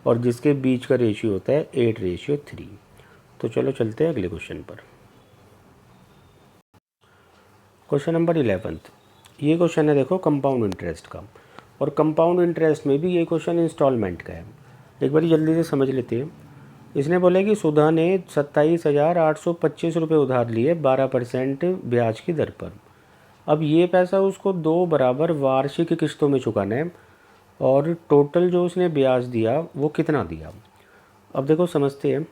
और जिसके बीच का रेशियो होता है 8:3। तो चलो चलते हैं अगले क्वेश्चन पर। Question number 11। ये क्वेश्चन है देखो कंपाउंड इंटरेस्ट का, और कंपाउंड इंटरेस्ट में भी ये क्वेश्चन इंस्टॉलमेंट का है। एक बार जल्दी से समझ लेते हैं। इसने बोला कि सुधा ने 27,825 रुपये उधार लिए 12% ब्याज की दर पर। अब ये पैसा उसको 2 बराबर वार्षिक किस्तों में चुकाना है, और टोटल जो उसने ब्याज दिया वो कितना दिया। अब देखो समझते हैं।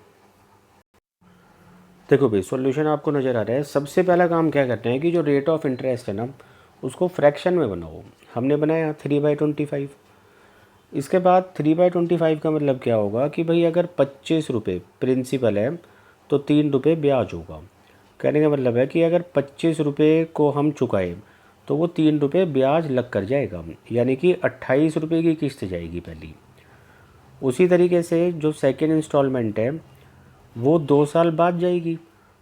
देखो भाई सॉल्यूशन आपको नज़र आ रहा है। सबसे पहला काम क्या करना है कि जो रेट ऑफ इंटरेस्ट है ना उसको फ्रैक्शन में बनाओ। हमने बनाया 3/25। इसके बाद 3/25 का मतलब क्या होगा कि भाई अगर 25 रुपये प्रिंसिपल है तो 3 रुपये ब्याज होगा। कहने का मतलब है कि अगर 25 रुपये को हम चुकाएं तो वो 3 रुपये ब्याज लग कर जाएगा, यानी कि 28 रुपये की किस्त जाएगी पहली। उसी तरीके से जो सेकेंड इंस्टॉलमेंट है वो 2 साल बाद जाएगी।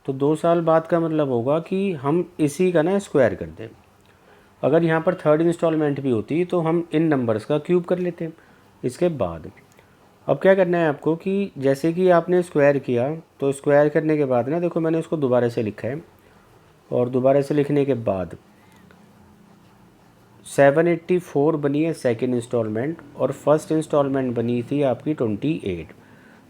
तो 2 साल बाद का मतलब होगा कि हम इसी का ना स्क्वायर कर दें। अगर यहाँ पर थर्ड इंस्टॉलमेंट भी होती तो हम इन नंबर्स का क्यूब कर लेते। इसके बाद अब क्या करना है आपको कि जैसे कि आपने स्क्वायर किया तो स्क्वायर करने के बाद ना देखो मैंने इसको दोबारा से लिखा है, और दोबारा से लिखने के बाद 784 बनी है सेकेंड इंस्टॉलमेंट, और फर्स्ट इंस्टॉलमेंट बनी थी आपकी 28।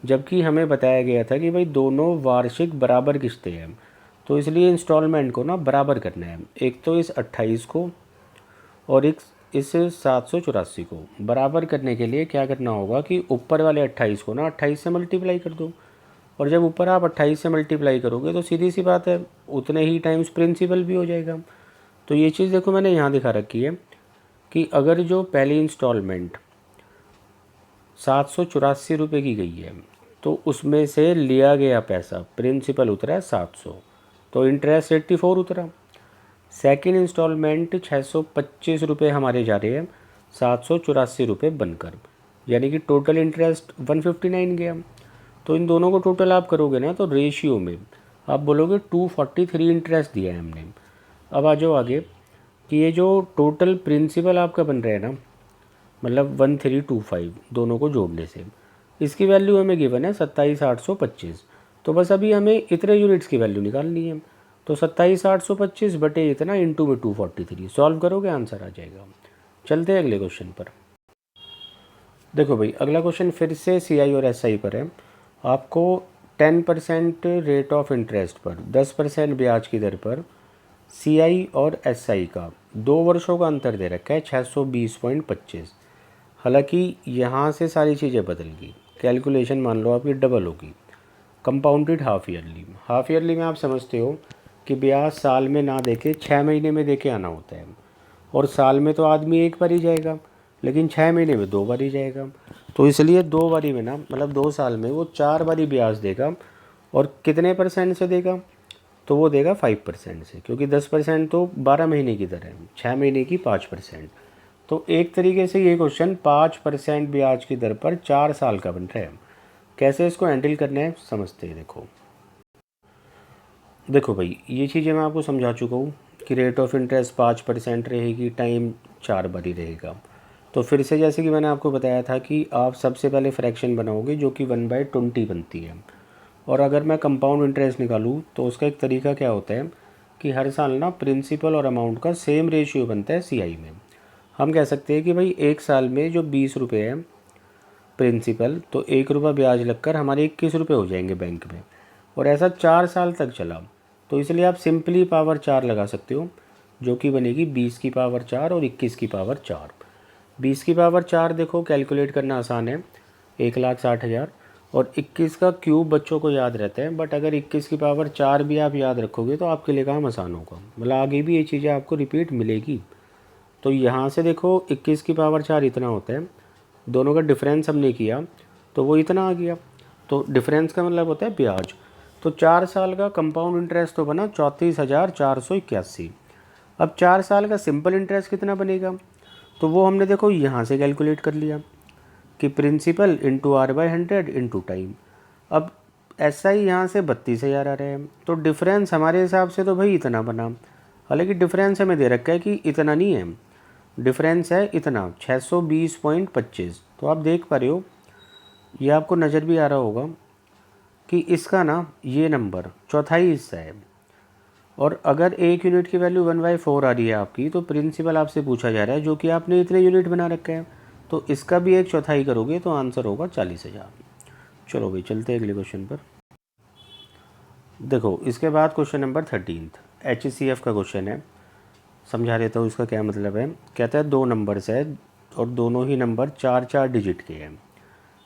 जबकि हमें बताया गया था कि भाई दोनों वार्षिक बराबर किस्तें हैं, तो इसलिए इंस्टॉलमेंट को ना बराबर करना है। एक तो इस 28 को और एक इस 784 को बराबर करने के लिए क्या करना होगा कि ऊपर वाले 28 को ना 28 से मल्टीप्लाई कर दो, और जब ऊपर आप 28 से मल्टीप्लाई करोगे तो सीधी सी बात है उतने ही टाइम्स प्रिंसिपल भी हो जाएगा। तो ये चीज़ देखो मैंने यहाँ दिखा रखी है कि अगर जो पहली इंस्टॉलमेंट 784 रुपये की गई है तो उसमें से लिया गया पैसा प्रिंसिपल उतरा है 700, तो इंटरेस्ट 84 उतरा। सेकेंड इंस्टॉलमेंट 625 रुपये हमारे जा रहे हैं 784 रुपये बनकर, यानी कि टोटल इंटरेस्ट 159 गया। तो इन दोनों को टोटल आप करोगे ना तो रेशियो में आप बोलोगे 243 इंटरेस्ट दिया है हमने। अब आ जाओ आगे कि ये जो टोटल प्रिंसिपल आपका बन रहा है ना, मतलब 1325 दोनों को जोड़ने से, इसकी वैल्यू हमें गिवन है 27,825। तो बस अभी हमें इतने यूनिट्स की वैल्यू निकालनी है। तो 27,825 बटे इतना इंटू में 243 सॉल्व करोगे आंसर आ जाएगा। चलते हैं अगले क्वेश्चन पर। देखो भाई अगला क्वेश्चन फिर से CI और SI पर है। आपको 10% रेट ऑफ इंटरेस्ट पर 10% ब्याज की दर पर CI और SI का 2 वर्षों का अंतर दे रखा है 620.25। हालांकि यहाँ से सारी चीज़ें बदल गई। कैलकुलेशन मान लो आपकी डबल होगी। कंपाउंडेड हाफ ईयरली में आप समझते हो कि ब्याज साल में ना देके 6 महीने में देके आना होता है, और साल में तो आदमी एक बार ही जाएगा लेकिन 6 महीने में 2 बार ही जाएगा। तो इसलिए 2 बारी में ना मतलब 2 साल में वो 4 बारी ब्याज देगा। और कितने परसेंट से देगा, तो वो देगा 5% से, क्योंकि 10% तो 12 महीने की दर है, 6 महीने की 5%। तो एक तरीके से ये क्वेश्चन 5% ब्याज की दर पर 4 साल का बन रहा है। कैसे इसको हैंडल करना है समझते हैं। देखो भाई ये चीज़ें मैं आपको समझा चुका हूँ कि रेट ऑफ इंटरेस्ट 5% रहेगी, टाइम 4 बार ही रहेगा। तो फिर से जैसे कि मैंने आपको बताया था कि आप सबसे पहले फ्रैक्शन बनाओगे जो कि 1/20 बनती है। और अगर मैं कंपाउंड इंटरेस्ट निकालूँ तो उसका एक तरीका क्या होता है कि हर साल ना प्रिंसिपल और अमाउंट का सेम रेशियो बनता है CI में। हम कह सकते हैं कि भाई एक साल में जो 20 रुपये है प्रिंसिपल, तो 1 रुपये ब्याज लगकर हमारे 21 रुपये हो जाएंगे बैंक में, और ऐसा 4 साल तक चला। तो इसलिए आप सिंपली पावर 4 लगा सकते हो, जो कि बनेगी 20 की पावर 4 और 21 की पावर 4। 20 की पावर 4 देखो कैलकुलेट करना आसान है, 1,60,000, और 21 का क्यूब बच्चों को याद रहता है, बट अगर 21 की पावर 4 भी आप याद रखोगे तो आपके लिए काम आसान होगा, मतलब आगे भी ये चीज़ें आपको रिपीट मिलेगी। तो यहाँ से देखो 21 की पावर 4 इतना होता है, दोनों का डिफरेंस हमने किया तो वो इतना आ गया। तो डिफरेंस का मतलब होता है ब्याज। तो 4 साल का कंपाउंड इंटरेस्ट तो बना 34,481। अब 4 साल का सिंपल इंटरेस्ट कितना बनेगा, तो वो हमने देखो यहाँ से कैलकुलेट कर लिया कि principal into R/100 into time. अब ऐसा ही यहाँ से 32,000 आ रहे हैं, तो डिफरेंस हमारे हिसाब से तो भाई इतना बना। हालांकि डिफरेंस हमें दे रखा है कि इतना नहीं है, डिफरेंस है इतना 620.25। तो आप देख पा रहे हो, ये आपको नज़र भी आ रहा होगा कि इसका ना ये नंबर चौथाई हिस्सा है। और अगर एक यूनिट की वैल्यू 1/4 आ रही है आपकी, तो प्रिंसिपल आपसे पूछा जा रहा है जो कि आपने इतने यूनिट बना रखा है, तो इसका भी एक चौथाई करोगे तो आंसर होगा 40,000। चलो भाई चलते हैं अगले क्वेश्चन पर। देखो इसके बाद क्वेश्चन नंबर 13 HCF का क्वेश्चन है, समझा देता हूँ इसका क्या मतलब है। कहता है 2 नंबर्स है और दोनों ही नंबर 4-4 डिजिट के हैं,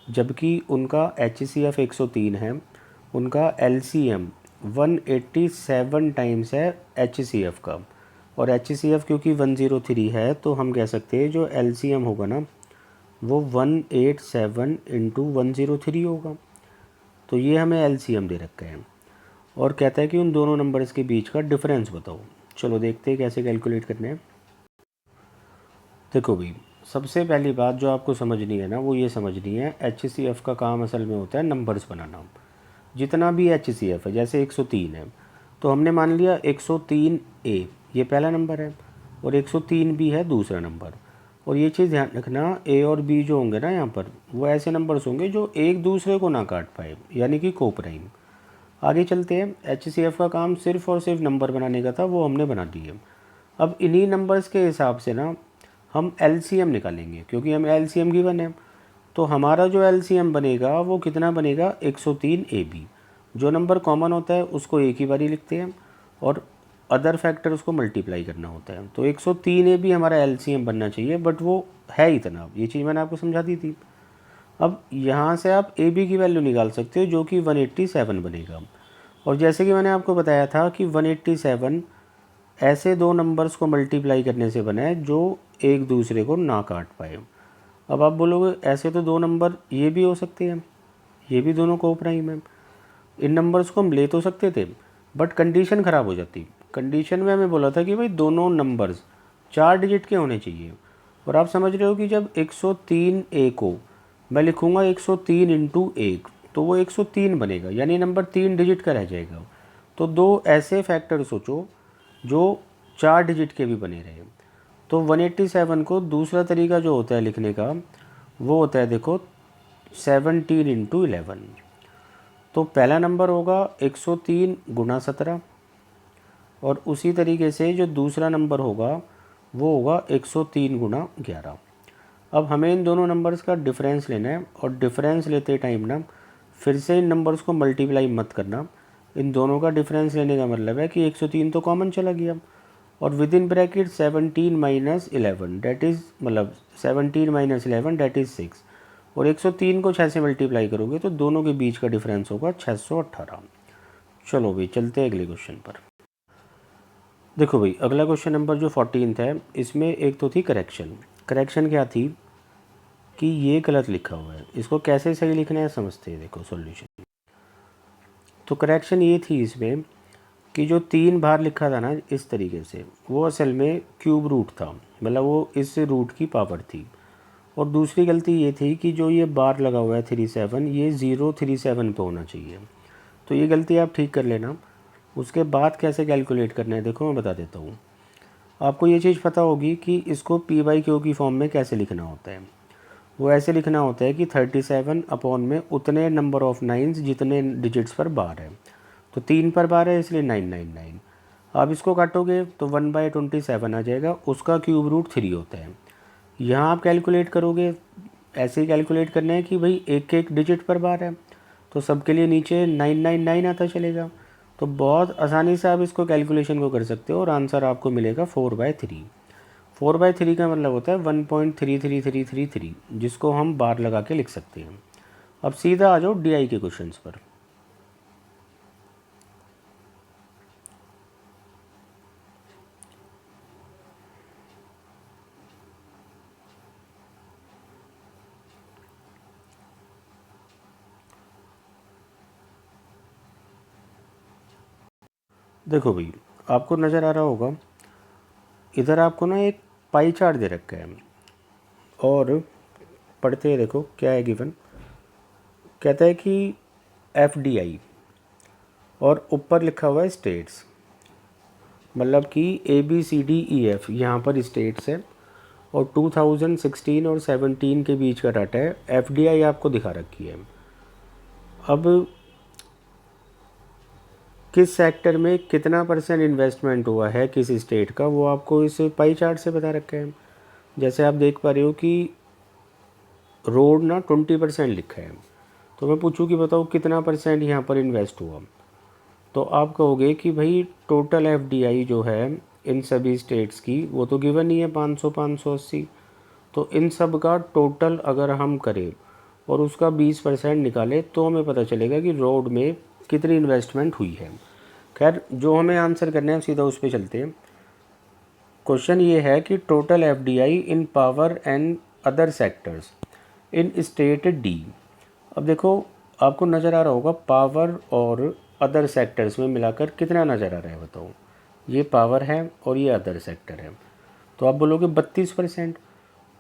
जबकि उनका HCF 103 है, उनका LCM 187 टाइम्स है HCF का। और HCF क्योंकि 103 है तो हम कह सकते हैं जो LCM होगा ना वो 187 इंटू 103 होगा। तो ये हमें LCM दे रखा है और कहता है कि उन दोनों नंबर्स के बीच का डिफरेंस बताओ। चलो देखते हैं कैसे कैलकुलेट करना है। देखो भाई सबसे पहली बात जो आपको समझनी है ना वो ये समझनी है, HCF का काम असल में होता है नंबर्स बनाना। जितना भी HCF है, जैसे 103 है तो हमने मान लिया 103A ये पहला नंबर है और 103B है दूसरा नंबर। और ये चीज़ ध्यान रखना, A और B जो होंगे ना यहाँ पर वो ऐसे नंबर्स होंगे जो एक दूसरे को ना काट पाए, यानी कि कोप्राइम। आगे चलते हैं। HCF का काम सिर्फ और सिर्फ नंबर बनाने का था, वो हमने बना दिए। अब इन्हीं नंबर्स के हिसाब से ना हम LCM निकालेंगे, क्योंकि हमें LCM गिवन है। तो हमारा जो LCM बनेगा वो कितना बनेगा 103AB। जो नंबर कॉमन होता है उसको एक ही बारी लिखते हैं और अदर फैक्टर उसको मल्टीप्लाई करना होता है। तो 103AB हमारा LCM बनना चाहिए, बट वो है इतना, ये चीज़ मैंने आपको समझा दी थी। अब यहाँ से आप AB की वैल्यू निकाल सकते हो जो कि 187 बनेगा। और जैसे कि मैंने आपको बताया था कि 187 ऐसे दो नंबर्स को मल्टीप्लाई करने से बना है जो एक दूसरे को ना काट पाए। अब आप बोलोगे ऐसे तो दो नंबर ये भी हो सकते हैं, ये भी दोनों को प्राइम है, इन नंबर्स को हम ले तो सकते थे, बट कंडीशन ख़राब हो जाती। कंडीशन में हमें बोला था कि भाई दोनों नंबर्स 4 डिजिट के होने चाहिए। और आप समझ रहे हो कि जब 103A को मैं लिखूँगा 103 इंटू 1 तो वो 103 बनेगा, यानी नंबर 3 डिजिट का रह जाएगा। तो दो ऐसे फैक्टर सोचो जो 4 डिजिट के भी बने रहे। तो 187 को दूसरा तरीका जो होता है लिखने का वो होता है देखो 17 इंटू 11। तो पहला नंबर होगा 103 गुणा 17 और उसी तरीके से जो दूसरा नंबर होगा वो होगा 103 गुणा 11। अब हमें इन दोनों नंबर्स का डिफरेंस लेना है और डिफरेंस लेते टाइम ना फिर से इन नंबर्स को मल्टीप्लाई मत करना। इन दोनों का डिफरेंस लेने का मतलब है कि 103 तो कॉमन चला गया और with in bracket 17 minus 11 that is मतलब 17 माइनस 11 डेट इज़ 6। और 103 को 6 से मल्टीप्लाई करोगे तो दोनों के बीच का डिफरेंस होगा 618। चलो भाई चलते हैं अगले क्वेश्चन पर। देखो भाई अगला क्वेश्चन नंबर जो 14 है इसमें एक तो थी करेक्शन। करेक्शन क्या थी कि ये गलत लिखा हुआ है, इसको कैसे सही लिखना है समझते हैं। देखो सॉल्यूशन, तो करेक्शन ये थी इसमें कि जो 3 बार लिखा था ना इस तरीके से वो असल में क्यूब रूट था, मतलब वो इस रूट की पावर थी। और दूसरी गलती ये थी कि जो ये बार लगा हुआ है 37 ये 037 पे होना चाहिए। तो ये गलती आप ठीक कर लेना। उसके बाद कैसे कैलकुलेट करना है देखो मैं बता देता हूँ। आपको ये चीज़ पता होगी कि इसको P/Q की फॉर्म में कैसे लिखना होता है। वो ऐसे लिखना होता है कि 37 अपॉन में उतने नंबर ऑफ नाइन्स जितने डिजिट्स पर बार है। तो 3 पर बार है इसलिए 999। आप इसको काटोगे तो 1/27 आ जाएगा, उसका क्यूब रूट 3 होता है। यहाँ आप कैलकुलेट करोगे, ऐसे ही कैलकुलेट करना है कि भाई एक एक डिजिट पर बार है तो सबके लिए नीचे 999 आता चलेगा। तो बहुत आसानी से आप इसको कैलकुलेशन को कर सकते हो और आंसर आपको मिलेगा 4/3। 4/3 का मतलब होता है 1.33333, जिसको हम बार लगा के लिख सकते हैं। अब सीधा आ जाओ DI के क्वेश्चंस पर। देखो भाई, आपको नज़र आ रहा होगा इधर आपको ना एक पाई चार्ट दे रखा है, और पढ़ते हैं, देखो क्या है गिवन। कहता है कि FDI और ऊपर लिखा हुआ है स्टेट्स, मतलब कि ABCDEF यहाँ पर स्टेट्स है, और 2016 और 17 के बीच का डाटा है। FDI आपको दिखा रखी है। अब किस सेक्टर में कितना % इन्वेस्टमेंट हुआ है किस स्टेट का, वो आपको इस पाई चार्ट से बता रखा है। जैसे आप देख पा रहे हो कि रोड ना 20% लिखा है, तो मैं पूछूं कि बताओ कितना % यहाँ पर इन्वेस्ट हुआ, तो आप कहोगे कि भाई टोटल FDI जो है इन सभी स्टेट्स की, वो तो गिवन ही है 500 580, तो इन सब का टोटल अगर हम करें और उसका 20% निकालें तो हमें पता चलेगा कि रोड में कितनी इन्वेस्टमेंट हुई है। खैर, जो हमें आंसर करना है सीधा उस पर चलते हैं। क्वेश्चन ये है कि total FDI in power and other sectors in state D। अब देखो, आपको नज़र आ रहा होगा पावर और अदर सेक्टर्स में मिलाकर कितना नज़र आ रहा है, बताओ। ये पावर है और ये अदर सेक्टर है, तो आप बोलोगे 32%।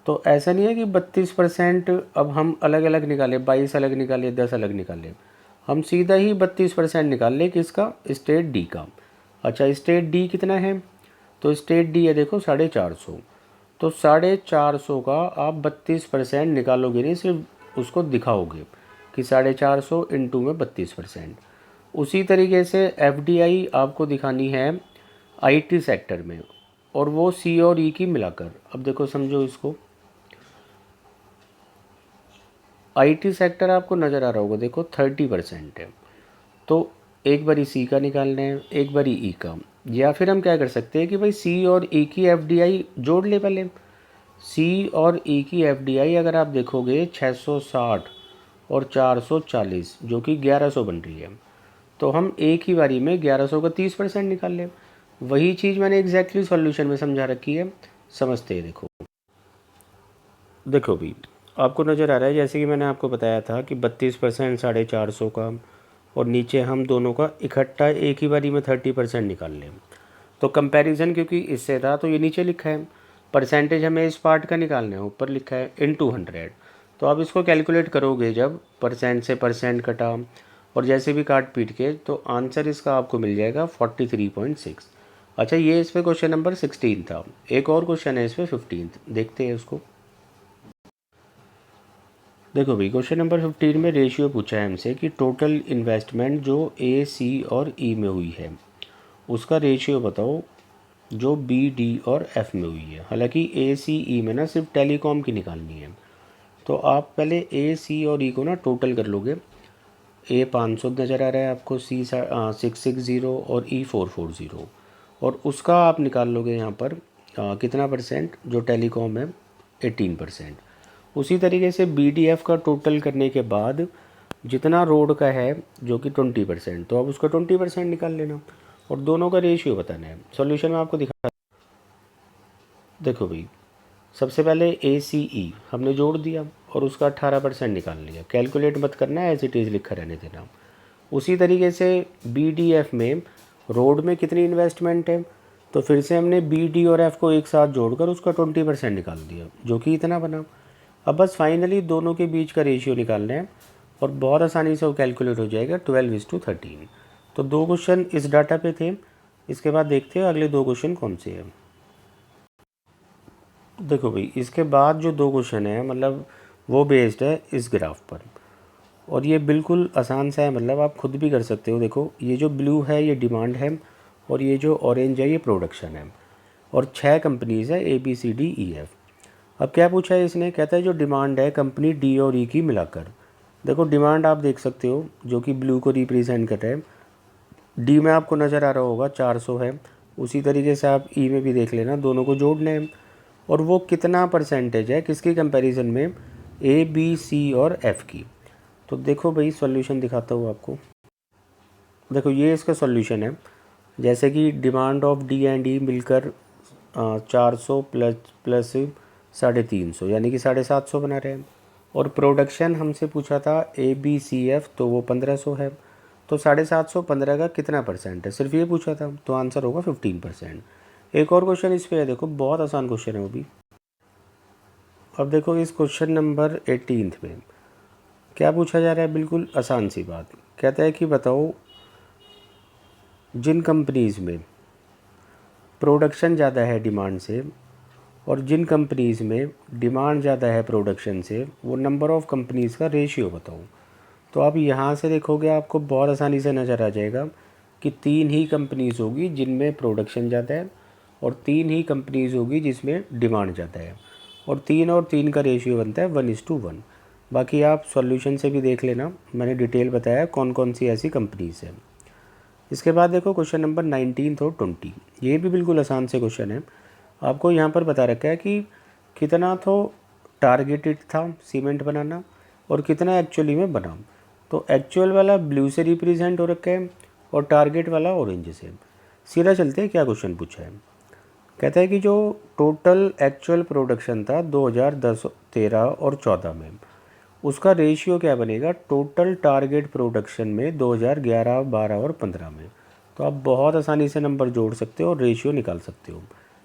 तो ऐसा नहीं है कि 32% अब हम अलग अलग निकाले, 22 अलग निकाले, 10 अलग निकाले, हम सीधा ही 32% निकाल लें किसका, स्टेट D का। अच्छा, स्टेट D कितना है, तो स्टेट D है देखो 450, तो 450 का आप 32% निकालोगे नहीं, सिर्फ उसको दिखाओगे कि 450 इंटू में 32%। उसी तरीके से FDI आपको दिखानी है IT सेक्टर में, और वो C और E की मिलाकर। अब देखो, समझो इसको, IT सेक्टर आपको नज़र आ रहा होगा, देखो 30% है, तो एक बारी C का निकालना है, एक बारी E का। या फिर हम क्या कर सकते हैं कि भाई C और E की FDI जोड़ ले पहले। C और E की FDI अगर आप देखोगे 660 और 440, जो कि 1100 बन रही है, तो हम एक ही बारी में 1100 का 30% निकाल लें। वही चीज़ मैंने एग्जैक्टली सॉल्यूशन में समझा रखी है, समझते हैं। देखो देखो भी, आपको नज़र आ रहा है जैसे कि मैंने आपको बताया था कि 32% 450 का, और नीचे हम दोनों का इकट्ठा एक ही बारी में 30% निकाल लें। तो कंपैरिजन क्योंकि इससे था तो ये नीचे लिखा है, परसेंटेज हमें इस पार्ट का निकालना है, ऊपर लिखा है इन 200। तो आप इसको कैलकुलेट करोगे जब परसेंट से परसेंट कटा और जैसे भी काट पीट के, तो आंसर इसका आपको मिल जाएगा 43.6। अच्छा, ये इस पर क्वेश्चन नंबर 16 था। एक और क्वेश्चन है इस पर 15, देखते हैं उसको। देखो भाई, क्वेश्चन नंबर 15 में रेशियो पूछा है हमसे कि टोटल इन्वेस्टमेंट जो A, C और E में हुई है उसका रेशियो बताओ जो B, D और F में हुई है। हालांकि A, C, E में ना सिर्फ टेलीकॉम की निकालनी है, तो आप पहले A, C और E को ना टोटल कर लोगे। A 500 नज़र आ रहा है आपको, C 660 और E 440, और उसका आप निकाल लोगे यहाँ पर कितना % जो टेलीकॉम है, 18%। उसी तरीके से BDF का टोटल करने के बाद जितना रोड का है जो कि 20%, तो आप उसका 20% निकाल लेना और दोनों का रेशियो बताना है। सॉल्यूशन में आपको दिखा, देखो भाई, सबसे पहले ACE हमने जोड़ दिया और उसका 18% निकाल लिया। कैलकुलेट मत करना है, एज इट इज़ लिखा रहने देना। उसी तरीके से BDF में रोड में कितनी इन्वेस्टमेंट है, तो फिर से हमने B, D और F को एक साथ जोड़कर उसका 20% निकाल दिया, जो कि इतना बना। अब बस फाइनली दोनों के बीच का रेशियो निकालना है और बहुत आसानी से वो कैलकुलेट हो जाएगा 12:13। तो 2 क्वेश्चन इस डाटा पे थे। इसके बाद देखते हैं अगले 2 क्वेश्चन कौन से हैं। देखो भाई, इसके बाद जो 2 क्वेश्चन है, मतलब वो बेस्ड है इस ग्राफ पर, और ये बिल्कुल आसान सा है, मतलब आप खुद भी कर सकते हो। देखो, ये जो ब्लू है ये डिमांड है, और ये जो ऑरेंज है ये प्रोडक्शन है, और 6 कंपनीज़ है ABCDEF। अब क्या पूछा है इसने, कहता है जो डिमांड है कंपनी D और E की मिलाकर। देखो, डिमांड आप देख सकते हो जो कि ब्लू को रिप्रेजेंट कर रहा है। D में आपको नज़र आ रहा होगा 400 है। उसी तरीके से आप E में भी देख लेना, दोनों को जोड़ने हैं, और वो कितना % है किसकी कंपैरिजन में, A, B, C और F की। तो देखो भाई सॉल्यूशन दिखाता हूँ आपको। देखो ये इसका सॉल्यूशन है। जैसे कि डिमांड ऑफ डी एंड ई मिलकर 400 प्लस प्लस 350 यानी कि 750 बना रहे हैं। और प्रोडक्शन हमसे पूछा था ए बी सी एफ, तो वो 1500 है। तो 750 15 का कितना परसेंट है, सिर्फ ये पूछा था, तो आंसर होगा 15%। एक और क्वेश्चन इस पे है, देखो बहुत आसान क्वेश्चन है वो भी। अब देखो इस क्वेश्चन नंबर 18 में क्या पूछा जा रहा है, बिल्कुल आसान सी बात। कहता है कि बताओ जिन कंपनीज़ में प्रोडक्शन ज़्यादा है डिमांड से, और जिन कंपनीज़ में डिमांड ज़्यादा है प्रोडक्शन से, वो नंबर ऑफ़ कंपनीज़ का रेशियो बताओ। तो आप यहाँ से देखोगे आपको बहुत आसानी से नज़र आ जाएगा कि 3 ही कंपनीज़ होगी जिनमें प्रोडक्शन ज़्यादा है, और 3 ही कंपनीज़ होगी जिसमें डिमांड ज़्यादा है, और 3 का रेशियो बनता है 1:1। बाकी आप सॉल्यूशन से भी देख लेना, मैंने डिटेल बताया कौन कौन सी ऐसी कंपनीज़ हैं। इसके बाद देखो क्वेश्चन नंबर 19 और 20, ये भी बिल्कुल आसान से क्वेश्चन है। आपको यहाँ पर बता रखा है कि कितना तो टारगेटेड था सीमेंट बनाना और कितना एक्चुअली में बना। तो एक्चुअल वाला ब्लू से रिप्रेजेंट हो रखा है और टारगेट वाला ऑरेंज से। सीधा चलते हैं, क्या क्वेश्चन पूछा है। कहता है कि जो टोटल एक्चुअल प्रोडक्शन था 2010, 13 और 14 में, उसका रेशियो क्या बनेगा टोटल टारगेट प्रोडक्शन में 2011, 12 और 15 में। तो आप बहुत आसानी से नंबर जोड़ सकते हो और रेशियो निकाल सकते हो।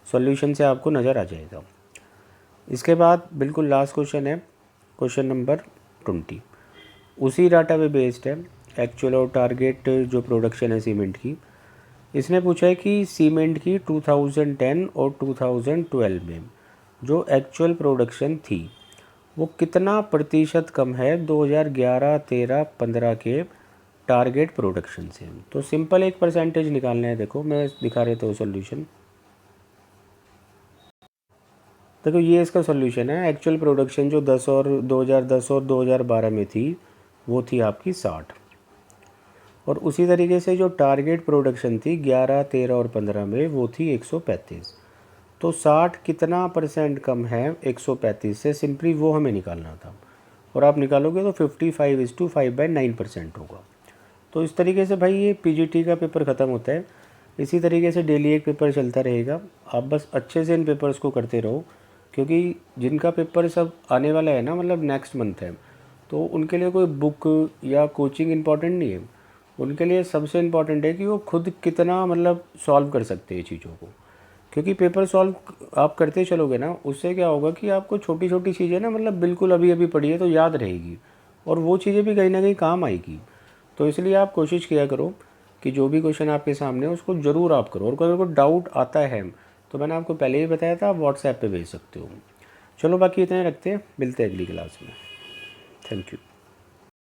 सॉल्यूशन से आपको नज़र आ जाएगा। इसके बाद बिल्कुल लास्ट क्वेश्चन है, क्वेश्चन नंबर 20। उसी डाटा पे बेस्ड है, एक्चुअल और टारगेट जो प्रोडक्शन है सीमेंट की। इसने पूछा है कि सीमेंट की 2010 और 2012 में जो एक्चुअल प्रोडक्शन थी वो कितना प्रतिशत कम है 2011, 13, 15 के टारगेट प्रोडक्शन से। तो सिंपल एक परसेंटेज निकालना है। देखो मैं दिखा रहे थे सॉल्यूशन। देखो ये इसका सॉल्यूशन है। एक्चुअल प्रोडक्शन जो 2010 और 2012 में थी वो थी आपकी 60, और उसी तरीके से जो टारगेट प्रोडक्शन थी 11, 13 और 15 में वो थी 135। तो 60 कितना परसेंट कम है 135 से, सिंपली वो हमें निकालना था। और आप निकालोगे तो 55:5/9% होगा। तो इस तरीके से भाई ये पीजीटी का पेपर ख़त्म होता है। इसी तरीके से डेली एक पेपर चलता रहेगा। आप बस अच्छे से इन पेपर्स को करते रहो, क्योंकि जिनका पेपर सब आने वाला है ना, मतलब नेक्स्ट मंथ है, तो उनके लिए कोई बुक या कोचिंग इम्पॉर्टेंट नहीं है। उनके लिए सबसे इम्पॉर्टेंट है कि वो खुद कितना मतलब सॉल्व कर सकते हैं चीज़ों को। क्योंकि पेपर सॉल्व आप करते चलोगे ना, उससे क्या होगा कि आपको छोटी छोटी चीज़ें ना, मतलब बिल्कुल अभी अभी पढ़ी है तो याद रहेगी, और वो चीज़ें भी कहीं ना कहीं काम आएगी। तो इसलिए आप कोशिश किया करो कि जो भी क्वेश्चन आपके सामने है उसको ज़रूर आप करो। और कोई डाउट आता है तो मैंने आपको पहले ही बताया था, आप व्हाट्सएप पे भेज सकते हो। चलो बाकी इतने रखते हैं, मिलते हैं अगली क्लास में। Thank you.